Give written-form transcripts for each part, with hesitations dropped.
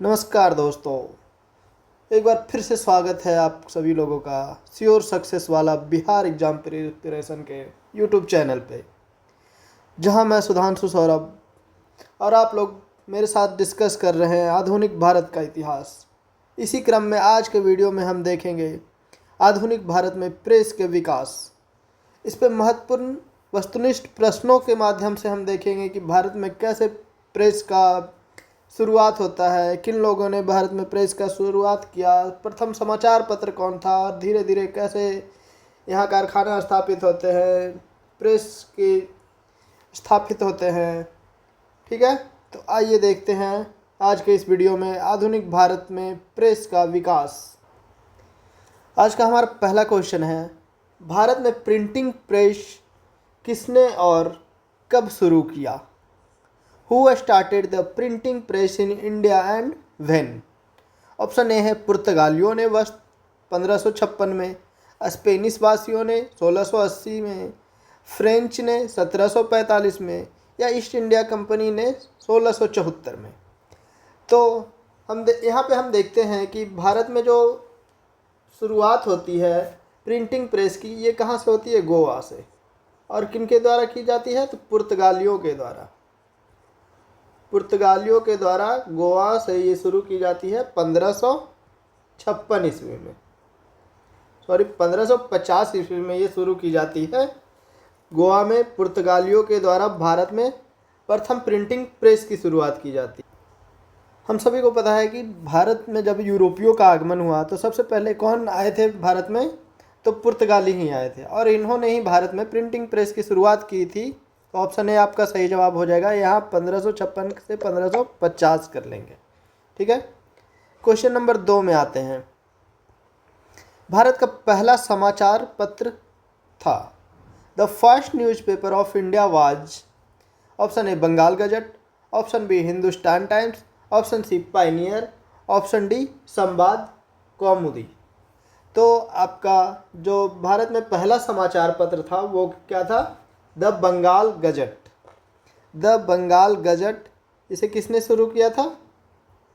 नमस्कार दोस्तों, एक बार फिर से स्वागत है आप सभी लोगों का श्योर सक्सेस वाला बिहार एग्जाम प्रिपरेशन के यूट्यूब चैनल पे, जहां मैं सुधांशु सौरभ और आप लोग मेरे साथ डिस्कस कर रहे हैं आधुनिक भारत का इतिहास। इसी क्रम में आज के वीडियो में हम देखेंगे आधुनिक भारत में प्रेस के विकास। इस पर महत्वपूर्ण वस्तुनिष्ठ प्रश्नों के माध्यम से हम देखेंगे कि भारत में कैसे प्रेस का शुरुआत होता है, किन लोगों ने भारत में प्रेस का शुरुआत किया, प्रथम समाचार पत्र कौन था और धीरे धीरे कैसे यहाँ कारखाना स्थापित होते हैं, प्रेस के स्थापित होते हैं। ठीक है, तो आइए देखते हैं आज के इस वीडियो में आधुनिक भारत में प्रेस का विकास। आज का हमारा पहला क्वेश्चन है, भारत में प्रिंटिंग प्रेस किसने और कब शुरू किया? Who started the printing press in India and when? Option A है पुर्तगालियों ने वर्ष 1556 में, स्पेनिश वासियों ने 1680 में, फ्रेंच ने 1745 में या ईस्ट इंडिया कंपनी ने 1674 में। तो यहाँ पे हम देखते हैं कि भारत में जो शुरुआत होती है प्रिंटिंग प्रेस की, ये कहाँ से होती है? गोवा से। और किन के द्वारा की जाती है? तो पुर्तगालियों के द्वारा। पुर्तगालियों के द्वारा गोवा से ये शुरू की जाती है 1556 ईस्वी में, 1550 ईस्वी में ये शुरू की जाती है गोवा में। पुर्तगालियों के द्वारा भारत में प्रथम प्रिंटिंग प्रेस की शुरुआत की जाती है। हम सभी को पता है कि भारत में जब यूरोपियों का आगमन हुआ तो सबसे पहले कौन आए थे भारत में? तो पुर्तगाली ही आए थे और इन्होंने ही भारत में प्रिंटिंग प्रेस की शुरुआत की थी। तो ऑप्शन ए आपका सही जवाब हो जाएगा। यहाँ 1556 से 1550 कर लेंगे। ठीक है, क्वेश्चन नंबर 2 में आते हैं। भारत का पहला समाचार पत्र था। The first newspaper of India was, option A Bengal Gazette, option B Hindustan Times, option C Pioneer, option D Sambad Kaumudi. तो आपका जो भारत में पहला समाचार पत्र था वो क्या था? The Bengal Gazette. The Bengal Gazette, इसे किसने शुरू किया था?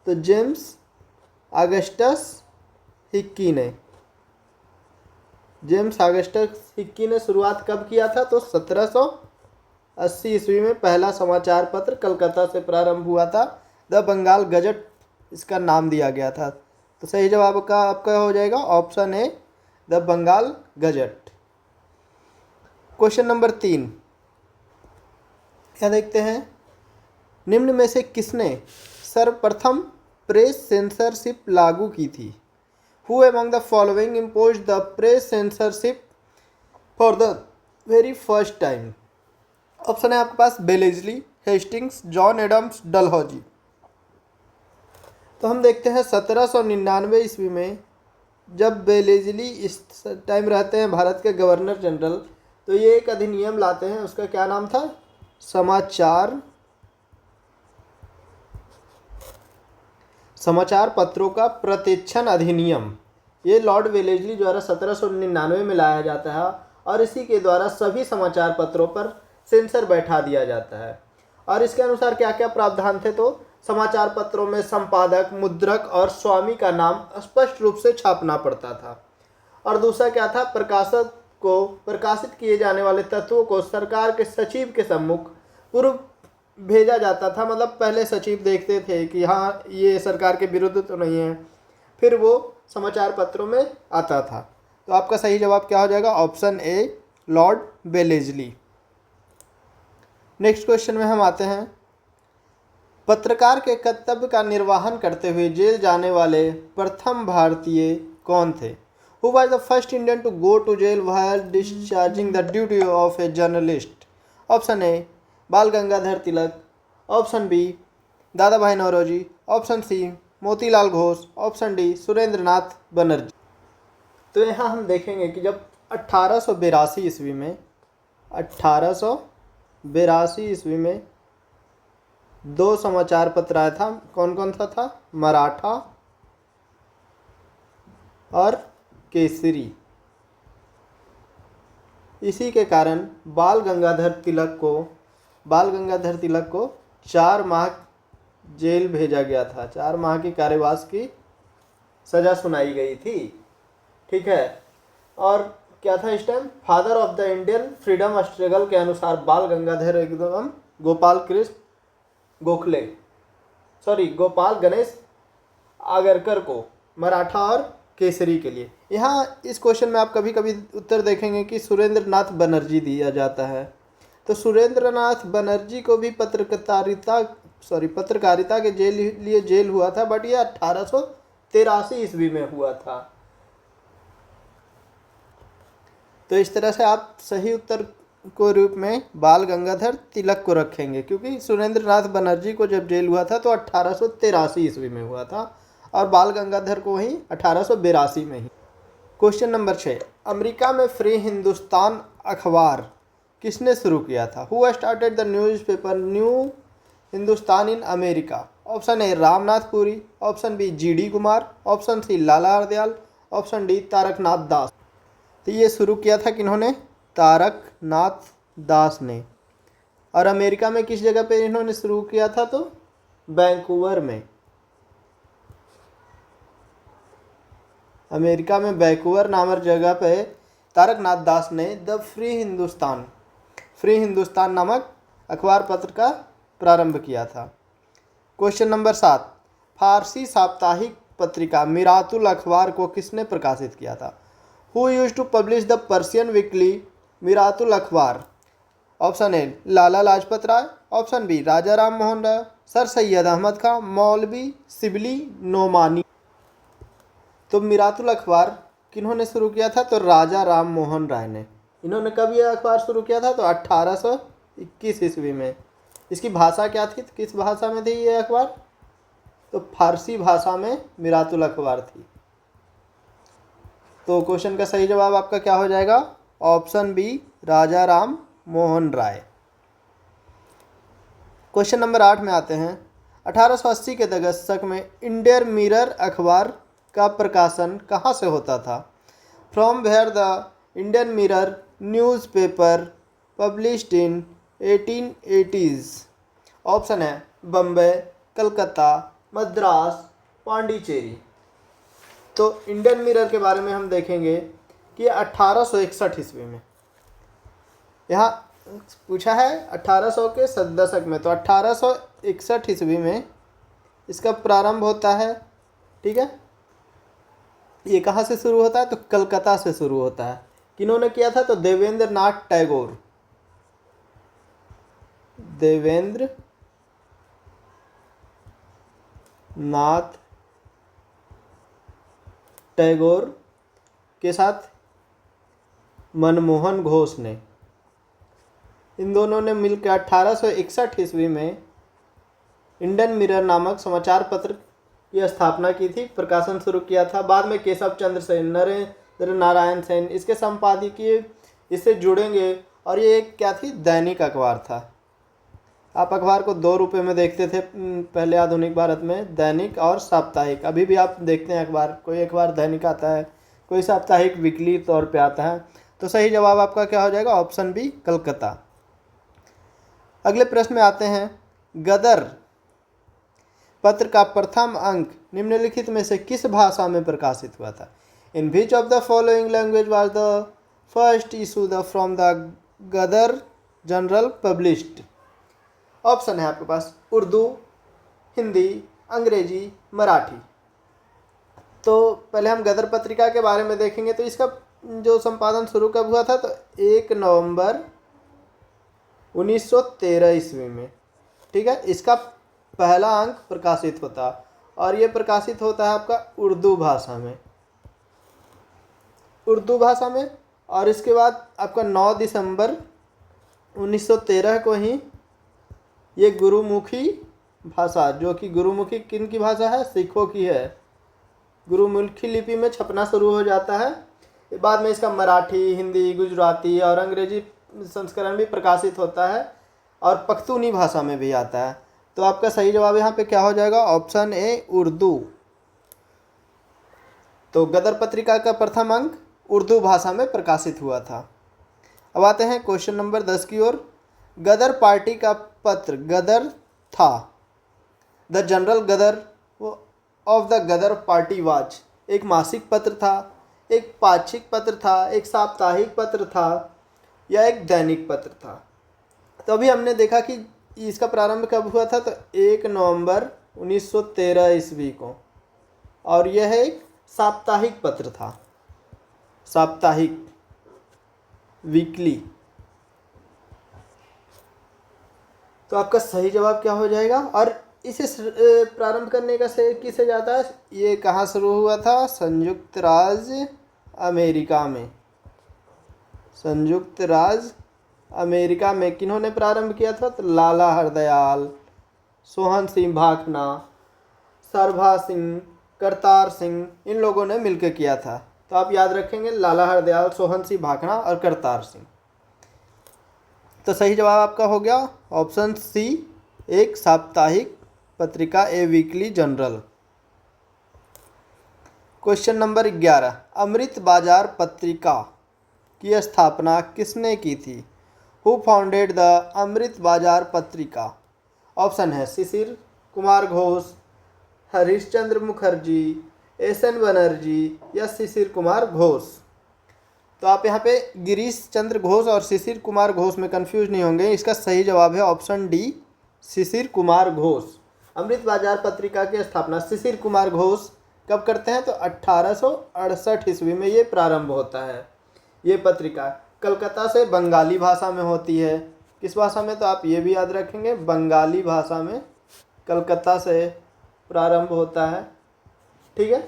तो जेम्स ऑगस्टस हिक्की ने। जेम्स ऑगस्टस हिक्की ने शुरुआत कब किया था? तो 1780 ईस्वी में पहला समाचार पत्र कलकत्ता से प्रारंभ हुआ था। द बंगाल गजट इसका नाम दिया गया था। तो सही जवाब का आपका हो जाएगा option A, the Bengal Gazette. Question number 3 क्या देखते हैं? निम्न में से किसने सर्वप्रथम प्रेस सेंसरशिप लागू की थी? Who among the following imposed the press censorship for the very first time? Option है आपके पास बेलेजली, हेस्टिंग्स, जॉन एडम्स, डलहौजी। तो हम देखते हैं 1799 ईस्वी में जब बेलेजली इस टाइम रहते हैं भारत के गवर्नर जनरल, तो ये एक अधिनियम लाते हैं। उसका क्या नाम था? समाचार पत्रों का प्रतिक्षण अधिनियम। ये लॉर्ड वेलेजली द्वारा 1799 में लाया जाता है और इसी के द्वारा सभी समाचार पत्रों पर सेंसर बैठा दिया जाता है। और इसके अनुसार क्या क्या प्रावधान थे? तो समाचार पत्रों में संपादक, मुद्रक और स्वामी का नाम स्पष्ट रूप से छापना पड़ता था। और दूसरा क्या था? प्रकाशक को प्रकाशित किए जाने वाले तत्वों को सरकार के सचिव के सम्मुख पूर्व भेजा जाता था। मतलब पहले सचिव देखते थे कि हाँ ये सरकार के विरुद्ध तो नहीं है, फिर वो समाचार पत्रों में आता था। तो आपका सही जवाब क्या हो जाएगा? ऑप्शन ए, लॉर्ड बेलेजली। नेक्स्ट क्वेश्चन में हम आते हैं। पत्रकार के कर्तव्य का निर्वहन करते हुए जेल जाने वाले प्रथम भारतीय कौन थे? Who was the first Indian to go to jail while discharging the duty of a journalist? Option A Bal Gangadhar Tilak, option B Dadabhai Naoroji, option C Motilal Ghosh, option D Surendranath Banerjee. तो यहाँ हम देखेंगे कि जब 1882 ईस्वी में दो समाचार पत्र आया था। कौन कौन सा था? मराठा और केसरी। इसी के कारण बाल गंगाधर तिलक को 4 माह जेल भेजा गया था, 4 माह की कारावास की सज़ा सुनाई गई थी। ठीक है। और क्या था इस time, father of the Indian freedom struggle के अनुसार बाल गंगाधर एकदम गोपाल कृष्ण गोखले गोपाल गणेश आगरकर को मराठा और केसरी के लिए। यहाँ इस क्वेश्चन में आप कभी कभी उत्तर देखेंगे कि सुरेंद्र नाथ बनर्जी दिया जाता है। तो सुरेंद्र नाथ बनर्जी को भी पत्रकारिता के लिए जेल हुआ था, बट ये 1883 ईस्वी में हुआ था। तो इस तरह से आप सही उत्तर को रूप में बाल गंगाधर तिलक को रखेंगे, क्योंकि सुरेंद्र नाथ बनर्जी को जब जेल हुआ था तो 1883 ईस्वी में हुआ था और बाल गंगाधर को वहीं 1882 में ही। क्वेश्चन नंबर 6, अमेरिका में फ्री हिंदुस्तान अखबार किसने शुरू किया था? Who started the newspaper New Hindustan in America? Option A Ramnath Puri, option B GD Kumar, option C Lala Hardayal, option D Taraknath Das. तो ये शुरू किया था किन्होंने? तारकनाथ दास ने। और अमेरिका में किस जगह पे इन्होंने शुरू किया था? तो वैंकूवर में। अमेरिका में वैंकूवर नामक जगह पे तारकनाथ दास ने द फ्री हिंदुस्तान नामक अखबार पत्र का प्रारंभ किया था। क्वेश्चन नंबर 7, फारसी साप्ताहिक पत्रिका मिरातुल अखबार को किसने प्रकाशित किया था? Who used to publish the Persian weekly Miratul Akhbar? Option A Lala Lajpat Rai, option B Raja Ram Mohan Roy, Sir Syed Ahmad Khan, Maulvi Shibli Nomani. तो मिरातुल अखबार किन्होंने शुरू किया था? तो राजा राम मोहन राय ने। इन्होंने कब यह अखबार शुरू किया था? तो 1821 ईस्वी में। इसकी भाषा क्या थी? किस भाषा में थी ये अखबार? तो फारसी भाषा में मिरातुल अखबार थी। तो क्वेश्चन का सही जवाब आपका क्या हो जाएगा? ऑप्शन बी राजा राम मोहन राय। क्वेश्चन नंबर 8 में आते हैं। 1880 के दशक में इंडियन मिरर अखबार का प्रकाशन कहाँ से होता था? From where the Indian Mirror newspaper published in 1880s? Option है बम्बई, कलकत्ता, मद्रास, पांडिचेरी। तो इंडियन मिरर के बारे में हम देखेंगे कि 1861 ईस्वी में, यहाँ पूछा है 1800 के दशक में, तो 1861 ईस्वी में इसका प्रारंभ होता है। ठीक है। ये कहाँ से शुरू होता है? तो कलकत्ता से शुरू होता है। किन्होंने किया था? तो देवेंद्र नाथ टैगोर के साथ मनमोहन घोष ने, इन दोनों ने मिलकर 1861 ईस्वी में इंडियन मिरर नामक समाचार पत्र की स्थापना की थी, प्रकाशन शुरू किया था। बाद में केशव चंद्र सेन, नरेंद्र नारायण सेन इसके संपादकीय इससे जुड़ेंगे। और ये एक क्या थी? दैनिक अखबार था। आप अखबार को 2 रुपये में देखते थे पहले आधुनिक भारत में, दैनिक और साप्ताहिक। अभी भी आप देखते हैं अखबार, कोई अखबार दैनिक आता है, कोई साप्ताहिक वीकली तौर पे आता है। तो सही जवाब आपका क्या हो जाएगा? Option B Calcutta. अगले प्रश्न में आते हैं। गदर पत्र का प्रथम अंक निम्नलिखित में से किस भाषा में प्रकाशित हुआ था? In which of the following language was the first issue from the Ghadar journal published? Option है आपके पास उर्दू, हिंदी, अंग्रेजी, मराठी। तो पहले हम गदर पत्रिका के बारे में देखेंगे। तो इसका जो संपादन शुरू कब हुआ था? तो 1 नवंबर 1913 ईस्वी में। ठीक है। इसका पहला अंक प्रकाशित होता और ये प्रकाशित होता है आपका उर्दू भाषा में। और इसके बाद आपका 9 दिसंबर 1913 को ही ये गुरुमुखी भाषा, जो कि गुरुमुखी किन की भाषा है? सिखों की है। गुरुमुखी लिपि में छपना शुरू हो जाता है। बाद में इसका मराठी, हिंदी, गुजराती और अंग्रेजी संस्करण भी प्रकाशित होता है और पख्तूनी भाषा में भी आता है। तो आपका सही जवाब यहाँ पे क्या हो जाएगा? ऑप्शन ए उर्दू। तो गदर पत्रिका का प्रथम अंक उर्दू भाषा में प्रकाशित हुआ था। अब आते हैं क्वेश्चन नंबर 10 की ओर। गदर पार्टी का पत्र गदर था the journal Ghadar of the Ghadar party was एक मासिक पत्र था, एक पाक्षिक पत्र था, एक साप्ताहिक पत्र था या एक दैनिक पत्र था। तो अभी हमने देखा कि इसका प्रारंभ कब हुआ था, तो 1 नवंबर 1913 ईस्वी को, और यह एक साप्ताहिक पत्र था, साप्ताहिक, वीकली। तो आपका सही जवाब क्या हो जाएगा। और इसे प्रारंभ करने का श्रेय किसे जाता है, ये कहाँ शुरू हुआ था, संयुक्त राज्य अमेरिका में। संयुक्त राज्य अमेरिका में किन्होंने प्रारंभ किया था, तो लाला हरदयाल, सोहन सिंह भाखना, सरभा सिंह, करतार सिंह, इन लोगों ने मिलकर किया था। तो आप याद रखेंगे लाला हरदयाल, सोहन सिंह भाखना और करतार सिंह। तो सही जवाब आपका हो गया ऑप्शन सी, एक साप्ताहिक पत्रिका, ए वीकली जर्नल। क्वेश्चन नंबर 11, अमृत बाजार पत्रिका की स्थापना किसने की थी। हु फाउंडेड द अमृत बाजार पत्रिका। ऑप्शन है शिशिर कुमार घोष, हरीशचंद्र मुखर्जी, एस.एन. बनर्जी या शिशिर कुमार घोष। तो आप यहाँ पे गिरीश चंद्र घोष और शिशिर कुमार घोष में कंफ्यूज नहीं होंगे। इसका सही जवाब है ऑप्शन डी, शिशिर कुमार घोष। अमृत बाजार पत्रिका की स्थापना शिशिर कुमार घोष कब करते हैं, तो 1868 ईस्वी में ये प्रारंभ होता है। ये पत्रिका कलकत्ता से बंगाली भाषा में होती है। किस भाषा में, तो आप ये भी याद रखेंगे, बंगाली भाषा में कलकत्ता से प्रारंभ होता है। ठीक है।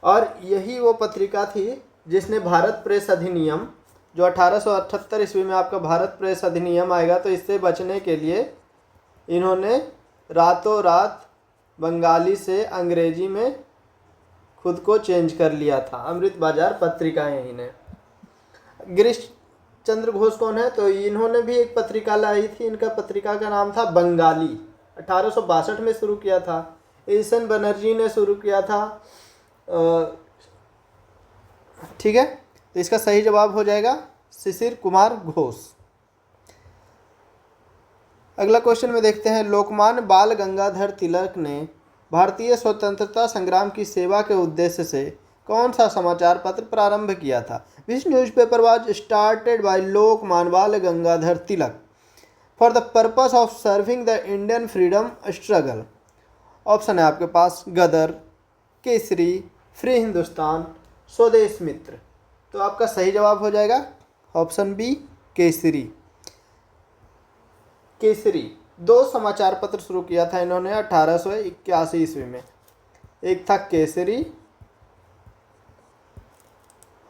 और यही वो पत्रिका थी जिसने भारत प्रेस अधिनियम, जो 1878 ईस्वी में आपका भारत प्रेस अधिनियम आएगा, तो इससे बचने के लिए इन्होंने रातों रात बंगाली से अंग्रेजी में खुद को चेंज कर लिया था। अमृत बाजार पत्रिका है इन्हें। गिरीश चंद्र घोष कौन है, तो इन्होंने भी एक पत्रिका लाई थी। इनका पत्रिका का नाम था बंगाली, 1862 में शुरू किया था। एस.एन. बनर्जी ने शुरू किया था। ठीक है। तो इसका सही जवाब हो जाएगा शिशिर कुमार घोष। अगला क्वेश्चन में देखते हैं, लोकमान्य बाल गंगाधर तिलक ने भारतीय स्वतंत्रता संग्राम की सेवा के उद्देश्य से कौन सा समाचार पत्र प्रारंभ किया था। Which newspaper was started by Lokmanya Bal Gangadhar Tilak for the purpose of serving the Indian freedom struggle. Option है आपके पास गदर, केसरी, फ्री हिंदुस्तान, स्वदेश मित्र। तो आपका सही जवाब हो जाएगा ऑप्शन बी, केसरी। केसरी 2 समाचार पत्र शुरू किया था इन्होंने 1881 ईस्वी में। एक था केसरी,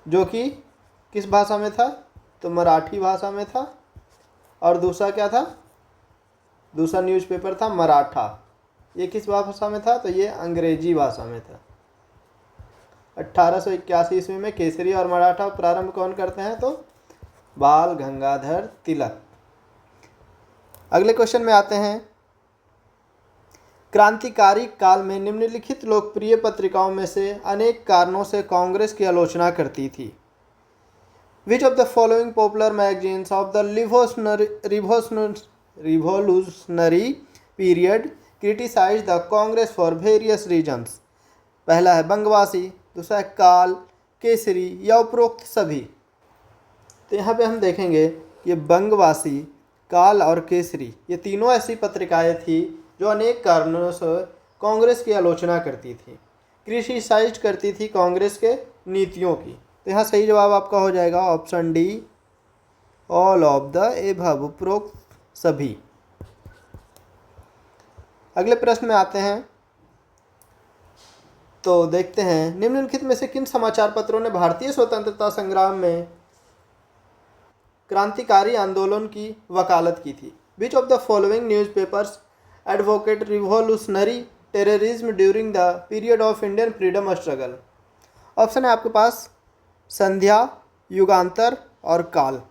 जो कि किस भाषा में था, तो मराठी भाषा में था। और दूसरा क्या था, दूसरा न्यूज़पेपर था मराठा। ये किस भाषा में था, तो ये अंग्रेजी भाषा में था। 1881 ईस्वी में केसरी और मराठा प्रारंभ कौन करते हैं, तो बाल गंगाधर तिलक। अगले क्वेश्चन में आते हैं, क्रांतिकारी काल में निम्नलिखित लोकप्रिय पत्रिकाओं में से अनेक कारणों से कांग्रेस की आलोचना करती थी। Which of the following popular magazines of the revolutionary period criticise the Congress for various reasons. पहला है बंगवासी, दूसरा है काल, केसरी या उपरोक्त सभी। तो यहाँ पे हम देखेंगे कि बंगवासी, काल और केसरी ये तीनों ऐसी पत्रिकाएं थी जो अनेक कारणों से कांग्रेस की आलोचना करती थी, क्रिटिसाइज करती थी कांग्रेस के नीतियों की। तो यहाँ सही जवाब आपका हो जाएगा option D, all of the above, उपरोक्त सभी। अगले प्रश्न में आते हैं, तो देखते हैं निम्नलिखित में से किन समाचार पत्रों ने भारतीय स्वतंत्रता संग्राम में क्रांतिकारी आंदोलन की वकालत की थी। Which of the following newspapers advocate revolutionary terrorism during the period of Indian freedom struggle. Option है आपके पास संध्या, युगांतर और काल।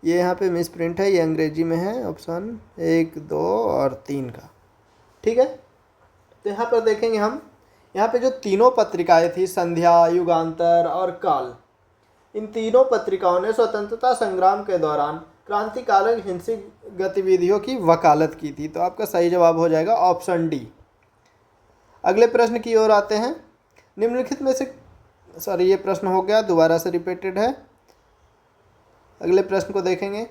ये यहाँ पे मिस प्रिंट है, ये अंग्रेजी में है, ऑप्शन 1, 2 और 3 का। ठीक है। तो यहाँ पर देखेंगे हम, यहाँ पे जो तीनों पत्रिकाएं थी संध्या, युगांतर और काल, इन तीनों पत्रिकाओं ने स्वतंत्रता संग्राम के दौरान क्रांतिकारिक हिंसक गतिविधियों की वकालत की थी। तो आपका सही जवाब हो जाएगा ऑप्शन डी। अगले प्रश्न की ओर आते हैं। निम्नलिखित में से सॉरी ये प्रश्न हो गया, दोबारा से रिपीटेड है। अगले प्रश्न को देखेंगे।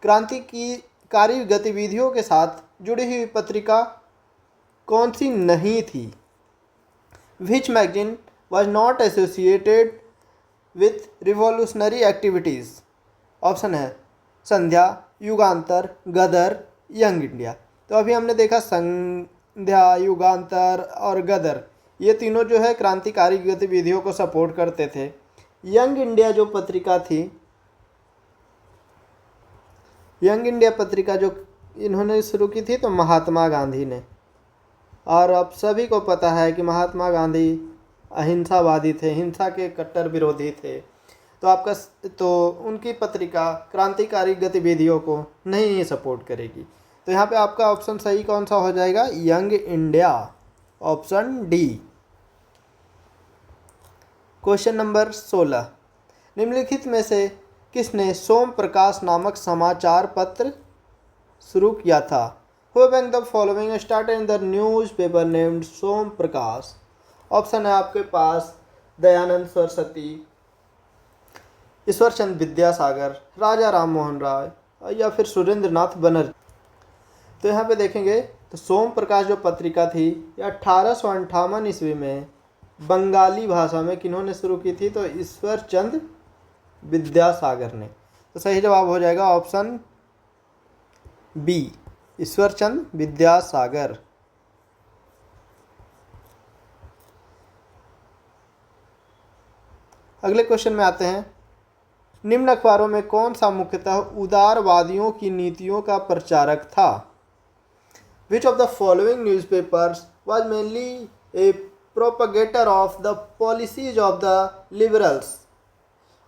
क्रांतिकारी गतिविधियों के साथ जुड़ी हुई पत्रिका कौन सी नहीं थी? Which magazine was not associated with revolutionary activities? Option है संध्या, युगांतर, गदर, यंग इंडिया। तो अभी हमने देखा संध्या, युगांतर और गदर ये तीनों जो है क्रांतिकारी गतिविधियों को सपोर्ट करते थे। यंग इंडिया जो पत्रिका थी, यंग इंडिया पत्रिका जो इन्होंने शुरू की थी तो महात्मा गांधी ने। और अब सभी को पता है कि महात्मा गांधी अहिंसावादी थे, हिंसा के कट्टर विरोधी थे। तो उनकी पत्रिका क्रांतिकारी गतिविधियों को नहीं सपोर्ट करेगी। तो यहाँ पे आपका ऑप्शन सही कौन सा हो जाएगा? Young India, option D. Question number 16। निम्नलिखित में से किसने सोम प्रकाश नामक समाचार पत्र शुरू किया था? Who among the following started in the newspaper named Som Prakash? Option है आपके पास दयानंद सरस्वती, ईश्वरचंद विद्यासागर, राजा राम मोहन राय या फिर सुरेंद्र नाथ बनर्जी। तो यहाँ पे देखेंगे तो सोम प्रकाश जो पत्रिका थी ये 1858 ईस्वी में बंगाली भाषा में किन्होंने शुरू की थी? तो ईश्वरचंद विद्यासागर ने। तो सही जवाब हो जाएगा ऑप्शन बी, ईश्वरचंद विद्यासागर। अगले क्वेश्चन में आते हैं। निम्न अखबारों में कौन सा मुख्यतः उदारवादियों की नीतियों का प्रचारक था? Which of the following newspapers was mainly a propagator of the policies of the liberals?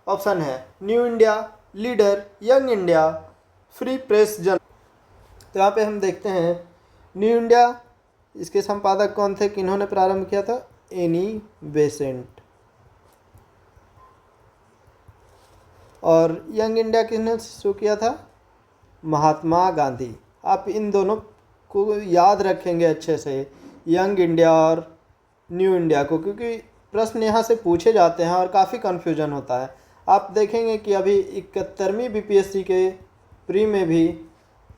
Option है New India, Leader, Young India, Free Press Journal. तो यहाँ पे हम देखते हैं न्यू इंडिया, इसके संपादक कौन थे, किन्होंने प्रारंभ किया था? Annie Besant. और यंग इंडिया किसने शुरू किया था? महात्मा गांधी। आप इन दोनों को याद रखेंगे अच्छे से, यंग इंडिया और न्यू इंडिया को, क्योंकि प्रश्न यहाँ से पूछे जाते हैं और काफ़ी कन्फ्यूजन होता है। आप देखेंगे कि अभी 71वीं बीपीएससी के प्री में भी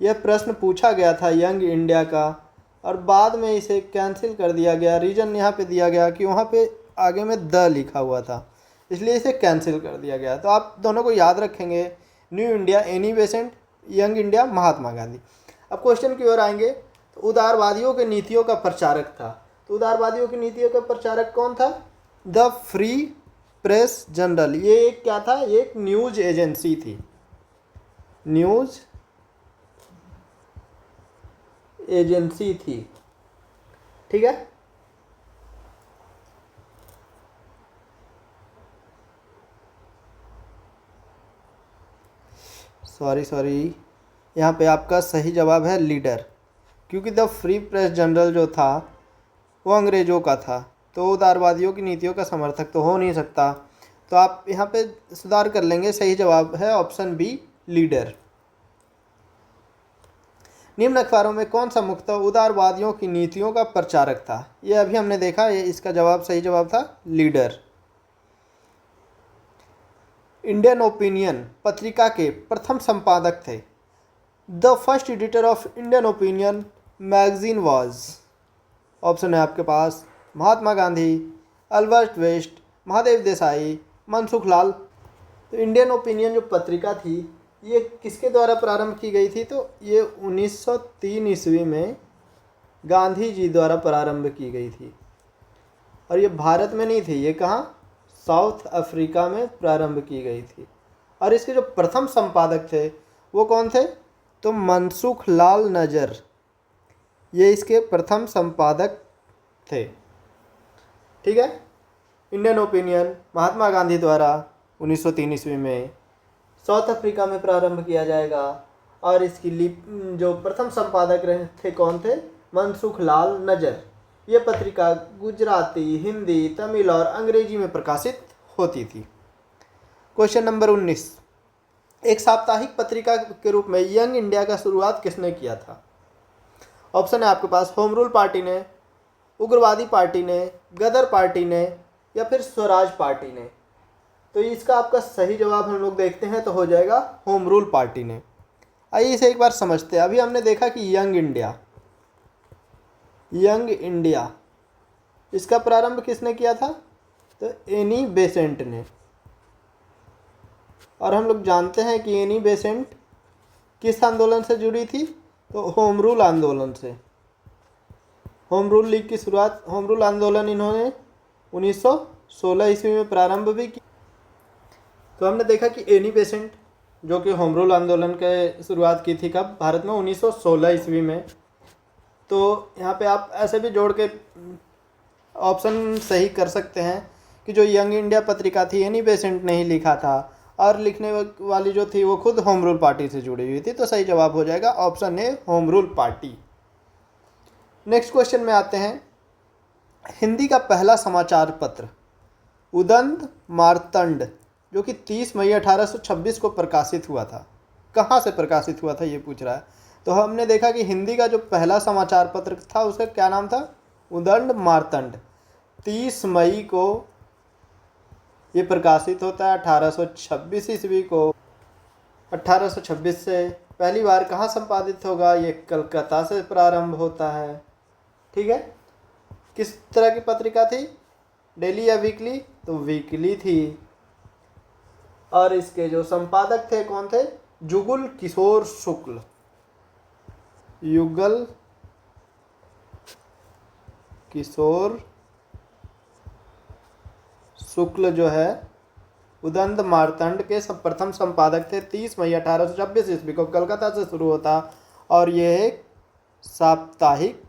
यह प्रश्न पूछा गया था यंग इंडिया का, और बाद में इसे कैंसिल कर दिया गया। रीज़न यहाँ पे दिया गया कि वहाँ पे आगे में द लिखा हुआ था, इसलिए इसे कैंसिल कर दिया गया। तो आप दोनों को याद रखेंगे, New India Annie Besant, Young India Mahatma Gandhi. अब क्वेश्चन की ओर आएंगे। तो उदारवादियों के नीतियों का प्रचारक था, तो उदारवादियों की नीतियों का प्रचारक कौन था? The free Press journal. ये एक क्या था? ये एक न्यूज एजेंसी थी, न्यूज एजेंसी थी। ठीक है। सॉरी यहाँ पे आपका सही जवाब है लीडर, क्योंकि द फ्री प्रेस जर्नल जो था वो अंग्रेज़ों का था, तो उदारवादियों की नीतियों का समर्थक तो हो नहीं सकता। तो आप यहाँ पे सुधार कर लेंगे, सही जवाब है ऑप्शन बी, लीडर। निम्न अखबारों में कौन सा मुख्यतः उदारवादियों की नीतियों का प्रचारक था? ये अभी हमने देखा, ये इसका जवाब सही जवाब था लीडर। इंडियन ओपिनियन पत्रिका के प्रथम संपादक थे। The first editor of Indian opinion magazine was. Option है आपके पास महात्मा गांधी, अल्बर्ट वेस्ट, महादेव देसाई, मनसुख लाल। तो इंडियन ओपिनियन जो पत्रिका थी ये किसके द्वारा प्रारंभ की गई थी? तो ये 1903 ईस्वी में गांधी जी द्वारा प्रारंभ की गई थी, और ये भारत में नहीं थी, ये कहाँ? साउथ अफ्रीका में प्रारंभ की गई थी। और इसके जो प्रथम संपादक थे वो कौन थे? तो मनसुख लाल नजर, ये इसके प्रथम संपादक थे। ठीक है। इंडियन ओपिनियन महात्मा गांधी द्वारा 1903 ईस्वी में साउथ अफ्रीका में प्रारंभ किया जाएगा, और इसकी जो प्रथम संपादक रहे थे कौन थे? मनसुख लाल नजर। ये पत्रिका गुजराती, हिंदी, तमिल और अंग्रेजी में प्रकाशित होती थी। Question number 19। एक साप्ताहिक पत्रिका के रूप में यंग इंडिया का शुरुआत किसने किया था? ऑप्शन है आपके पास होम रूल पार्टी ने, उग्रवादी पार्टी ने, गदर पार्टी ने, या फिर स्वराज पार्टी ने। तो इसका आपका सही जवाब हम लोग देखते हैं तो हो जाएगा होम रूल पार्टी ने। आइए इसे एक बार समझते हैं। अभी हमने देखा कि यंग इंडिया इसका प्रारंभ किसने किया था? तो एनी बेसेंट ने। और हम लोग जानते हैं कि एनी बेसेंट किस आंदोलन से जुड़ी थी? तो होम रूल आंदोलन से। होम रूल लीग की शुरुआत, होम रूल आंदोलन इन्होंने 1916 ईस्वी में प्रारंभ भी की। तो हमने देखा कि एनी बेसेंट जो कि होम रूल आंदोलन के शुरुआत की थी कब? भारत में 1916 ईस्वी में। तो यहाँ पे आप ऐसे भी जोड़ के ऑप्शन सही कर सकते हैं कि जो यंग इंडिया पत्रिका थी एनी बेसेंट ने ही लिखा था, और लिखने वाली जो थी वो खुद होम रूल पार्टी से जुड़ी हुई थी। तो सही जवाब हो जाएगा ऑप्शन ए, home rule party. Next question में आते हैं। हिंदी का पहला समाचार पत्र उदंत मार्तंड जो कि 30 मई 1826 को प्रकाशित हुआ था, कहाँ से प्रकाशित हुआ था ये पूछ रहा है। तो हमने देखा कि हिंदी का जो पहला समाचार पत्र था उसका क्या नाम था? उदंत मार्तंड। 30 मई को ये प्रकाशित होता है 1826 ईस्वी को। 1826 से पहली बार कहाँ संपादित होगा? ये कलकत्ता से प्रारंभ होता है। ठीक है, किस तरह की पत्रिका थी? डेली या वीकली? तो वीकली थी। और इसके जो संपादक थे कौन थे? युगल किशोर शुक्ल। युगल किशोर शुक्ल जो है उदंत मार्तंड के प्रथम संपादक थे। 30 मई 1826 ईस्वी को कलकत्ता से शुरू होता, और ये एक साप्ताहिक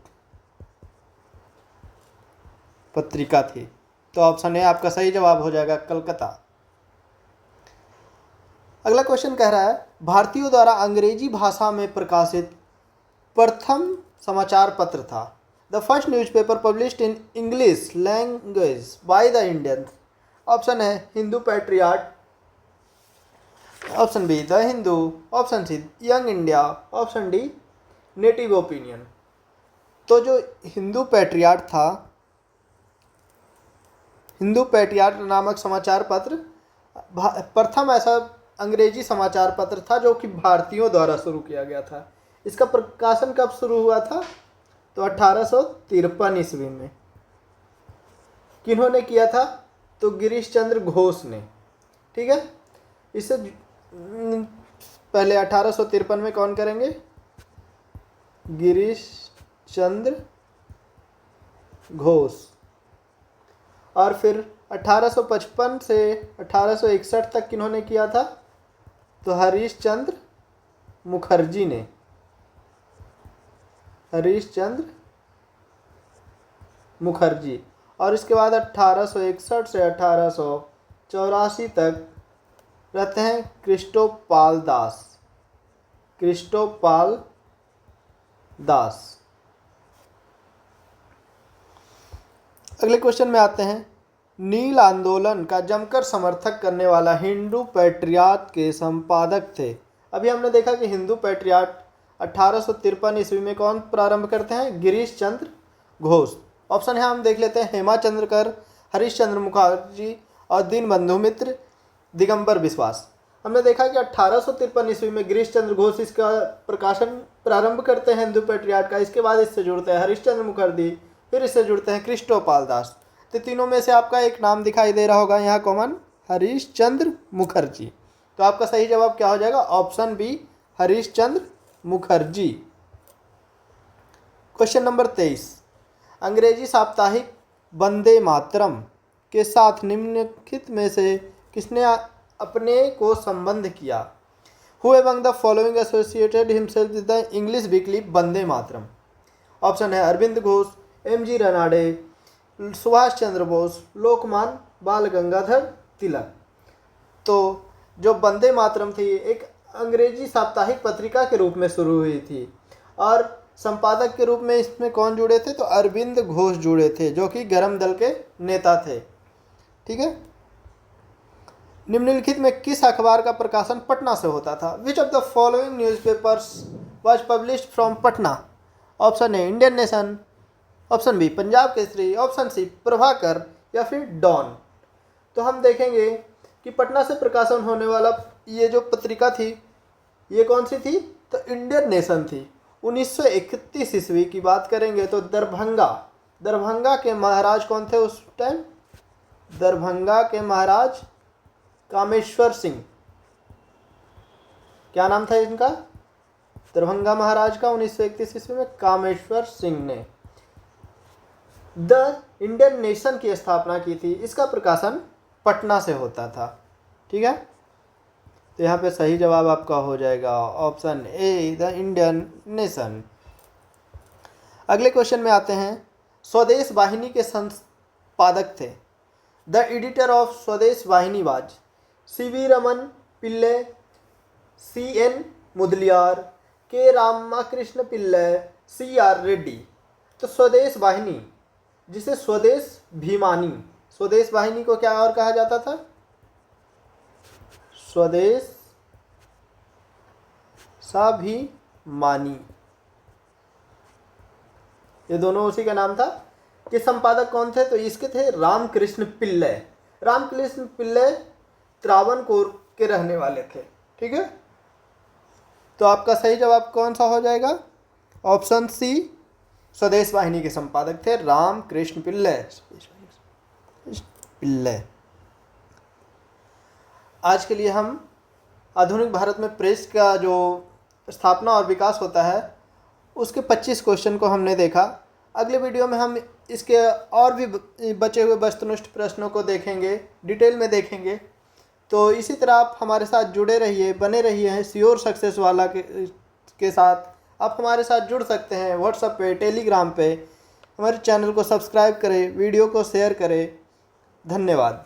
पत्रिका थी। तो ऑप्शन ए आपका सही जवाब हो जाएगा, कलकत्ता। अगला क्वेश्चन कह रहा है, भारतीयों द्वारा अंग्रेजी भाषा में प्रकाशित प्रथम समाचार पत्र था। The first newspaper published in English language by the Indian. Option है Hindu Patriot, option B the Hindu, option C Young India, option D Native Opinion. तो जो हिंदू पैट्रियाट था, हिंदू पैट्रियाट नामक समाचार पत्र प्रथम ऐसा अंग्रेजी समाचार पत्र था जो कि भारतीयों द्वारा शुरू किया गया था। इसका प्रकाशन कब शुरू हुआ था? तो 1853 ईस्वी में। किन्होंने किया था? तो गिरीश चंद्र घोष ने। ठीक है, इससे पहले 1853 में कौन करेंगे? गिरीश चंद्र घोष। और फिर 1855 से 1861 तक किन्होंने किया था? तो हरीश चंद्र मुखर्जी ने। हरीश चंद्र मुखर्जी। और इसके बाद 1861 से 1884 तक रहते हैं क्रिस्टोपाल दास। क्रिस्टोपाल दास। अगले क्वेश्चन में आते हैं। नील आंदोलन का जमकर समर्थक करने वाला हिंदू पैट्रियाट के संपादक थे। अभी हमने देखा कि हिंदू पैट्रियाट 1853 ईस्वी में कौन प्रारंभ करते हैं? गिरीश चंद्र घोष। ऑप्शन है हम देख लेते हैं, हेमाचंद्रकर, हरीश चंद्र मुखर्जी और दीनबंधु मित्र, दिगंबर बिश्वास। हमने देखा कि 1853 ईस्वी में गिरीश चंद्र घोष इसका प्रकाशन प्रारंभ करते हैं हिंदू पैट्रियाट का। इसके बाद इससे जुड़ते हैं हरीश चंद्र मुखर्जी, फिर इससे जुड़ते हैं क्रिस्टोपाल दास। तो तीनों में से आपका एक नाम दिखाई दे रहा होगा यहाँ कॉमन, हरीश चंद्र मुखर्जी। तो आपका सही जवाब क्या हो जाएगा? Option B, Harish Chandra Mukherjee. Question number 23। अंग्रेजी साप्ताहिक वंदे मातरम के साथ निम्नलिखित में से किसने अपने को संबंध किया? Who among the following associated himself with the English weekly Vande Mataram? Option है अरविंद घोष, एम.जी. रनाडे, सुभाष चंद्र बोस, लोकमान बाल गंगाधर तिलक। तो जो वंदे मातरम थी एक अंग्रेजी साप्ताहिक पत्रिका के रूप में शुरू हुई थी, और संपादक के रूप में इसमें कौन जुड़े थे? तो अरविंद घोष जुड़े थे, जो कि गरम दल के नेता थे। ठीक है, निम्नलिखित में किस अखबार का प्रकाशन पटना से होता था? Which of the following newspapers was published from Patna? Option A Indian Nation, option B Punjab Kesari, option C Prabhakar या फिर डॉन। तो हम देखेंगे कि पटना से प्रकाशन होने वाला ये जो पत्रिका थी ये कौन सी थी? तो इंडियन नेशन थी। 1931 ईस्वी की बात करेंगे तो दरभंगा के महाराज कौन थे उस टाइम? दरभंगा के महाराज कामेश्वर सिंह। क्या नाम था इनका? दरभंगा महाराज का 1931 ईस्वी में कामेश्वर सिंह ने द इंडियन नेशन की स्थापना की थी। इसका प्रकाशन पटना से होता था। ठीक है, तो यहाँ पे सही जवाब आपका हो जाएगा option A the Indian nation. अगले क्वेश्चन में आते हैं। स्वदेश वाहिनी के संपादक थे। The editor of Swadesh Vahini was CV Raman Pillai, CN Mudaliar, K Ramakrishna Pillai, CR Reddy. तो स्वदेश वाहिनी, जिसे स्वदेश भीमानी, स्वदेश वाहिनी को क्या और कहा जाता था? स्वदेश स्वाभिमानी, ये दोनों उसी का नाम था। कि संपादक कौन थे? तो इसके थे रामकृष्ण पिल्ले। रामकृष्ण पिल्ले त्रावणकोर के रहने वाले थे। ठीक है, तो आपका सही जवाब कौन सा हो जाएगा? ऑप्शन सी, स्वदेश वाहिनी के संपादक थे रामकृष्ण पिल्ले। आज के लिए हम आधुनिक भारत में प्रेस का जो स्थापना और विकास होता है उसके 25 क्वेश्चन को हमने देखा। अगले वीडियो में हम इसके और भी बचे हुए वस्तुनिष्ठ प्रश्नों को देखेंगे, डिटेल में देखेंगे। तो इसी तरह आप हमारे साथ जुड़े रहिए, बने रहिए श्योर सक्सेस वाला के साथ। आप हमारे साथ जुड़ सकते हैं व्हाट्सएप पे, टेलीग्राम पे। हमारे चैनल को सब्सक्राइब करें, वीडियो को शेयर करें। धन्यवाद।